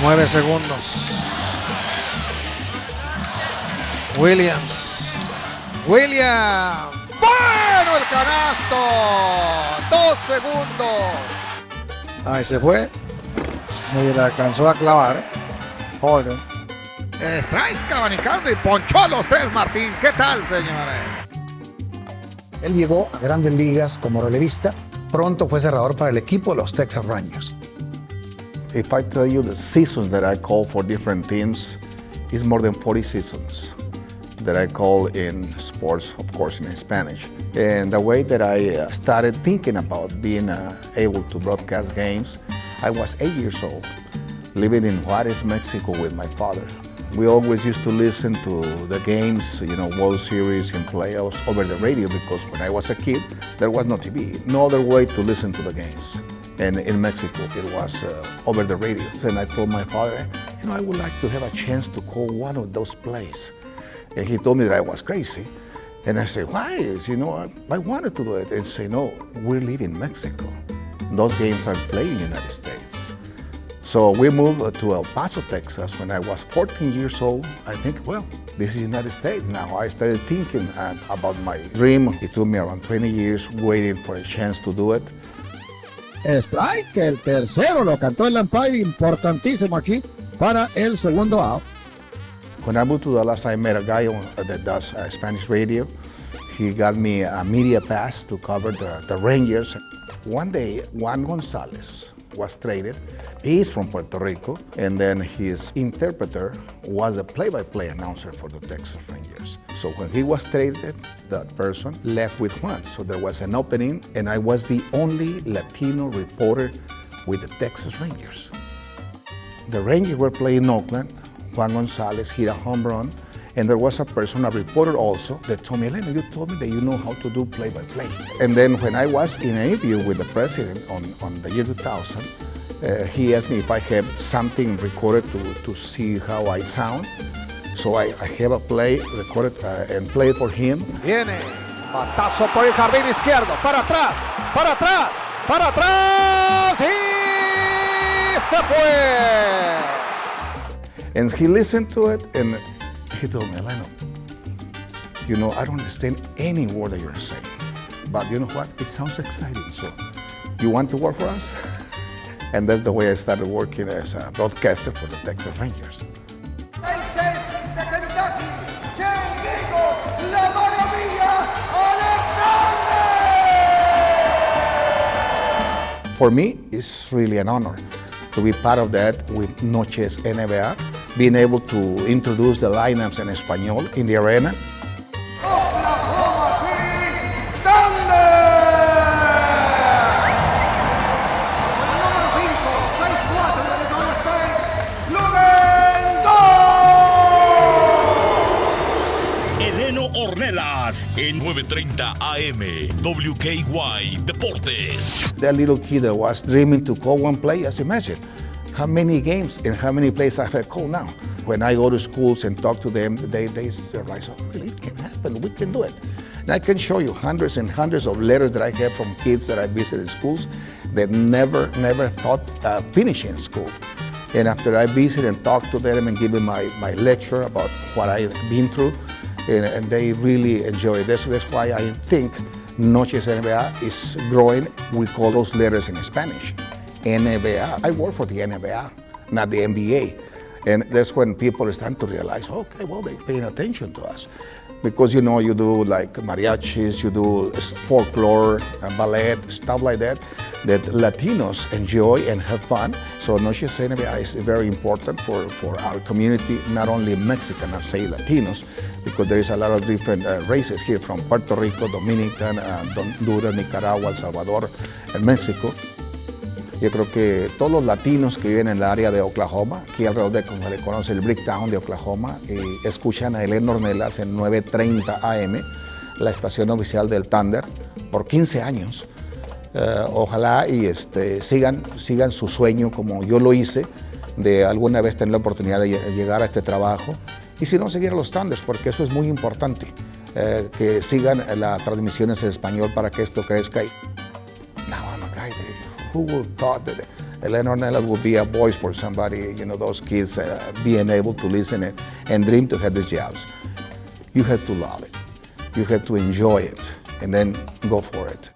9 segundos. Williams. Bueno, el canasto. 2 segundos. Ahí se fue. Y le alcanzó a clavar. Holden. Strike abanicando y ponchó a los 3 Martín. ¿Qué tal, señores? Él llegó a Grandes Ligas como relevista. Pronto fue cerrador para el equipo de los Texas Rangers. If I tell you the seasons that I call for different teams, it's more than 40 seasons that I call in sports, of course, in Spanish. And the way that I started thinking about being able to broadcast games, I was 8 years old, living in Juarez, Mexico with my father. We always used to listen to the games, World Series and playoffs over the radio because when I was a kid, there was no TV, no other way to listen to the games. And in Mexico, it was over the radio. And I told my father, I would like to have a chance to call one of those plays. And he told me that I was crazy. And I said, why? I wanted to do it. And say, no, we live in Mexico. Those games are played in the United States. So we moved to El Paso, Texas when I was 14 years old. I think, this is United States now. I started thinking about my dream. It took me around 20 years waiting for a chance to do it. Strike, el tercero lo cantó el umpire, importantísimo aquí para el segundo out. When I moved to Dallas, I met a guy that does Spanish radio. He got me a media pass to cover the Rangers. One day, Juan Gonzalez was traded. He's from Puerto Rico, and then his interpreter was a play-by-play announcer for the Texas Rangers. So when he was traded, that person left with Juan. So there was an opening, and I was the only Latino reporter with the Texas Rangers. The Rangers were playing in Oakland. Juan Gonzalez hit a home run, and there was a reporter also, that told me, Eleno, you told me that you know how to do play-by-play. And then when I was in an interview with the president on the year 2000, he asked me if I have something recorded to see how I sound. So I have a play recorded and played for him. Viene, batazo por el jardín izquierdo, para atrás, para atrás, para atrás, y se fue. And he listened to it, and he told me, Eleno, I don't understand any word that you're saying, but you know what? It sounds exciting, so you want to work for us? And that's the way I started working as a broadcaster for the Texas Rangers. For me, it's really an honor to be part of that with Noches Éne-Bé-A, being able to introduce the lineups in Espanol in the arena. Eleno Ornelas en 9:30 AM, WKY Deportes. That little kid that was dreaming to call one play, just imagine how many games and how many plays I have called now. When I go to schools and talk to them, they realize, really, it can happen, we can do it. And I can show you hundreds and hundreds of letters that I have from kids that I visit in schools that never thought finishing school. And after I visit and talk to them and give them my lecture about what I've been through, and they really enjoy it. That's why I think Noches Éne-Bé-A is growing. We call those letters in Spanish, Éne-Bé-A. I work for the Éne-Bé-A, not the NBA. And that's when people are starting to realize, okay, well, they're paying attention to us. Because you do like mariachis, you do folklore, ballet, stuff like that Latinos enjoy and have fun. So Noches Éne-Bé-A is very important for our community, not only Mexican, I say Latinos, because there is a lot of different races here from Puerto Rico, Dominican, Honduras, Nicaragua, El Salvador, and Mexico. Yo creo que todos los latinos que viven en el área de Oklahoma, aquí alrededor de como se le conoce el Bricktown de Oklahoma, escuchan a Eleno Ornelas en 9:30 AM, la estación oficial del Thunder, por 15 años. Ojalá y sigan su sueño como yo lo hice, de alguna vez tener la oportunidad de llegar a este trabajo. Y si no, seguir a los Thunders, porque eso es muy importante, que sigan las transmisiones en español para que esto crezca. Now I'm a guy who would thought Eleno Ornelas would be a voice for somebody, those kids being able to listen and dream to have these jobs. You have to love it. You have to enjoy it and then go for it.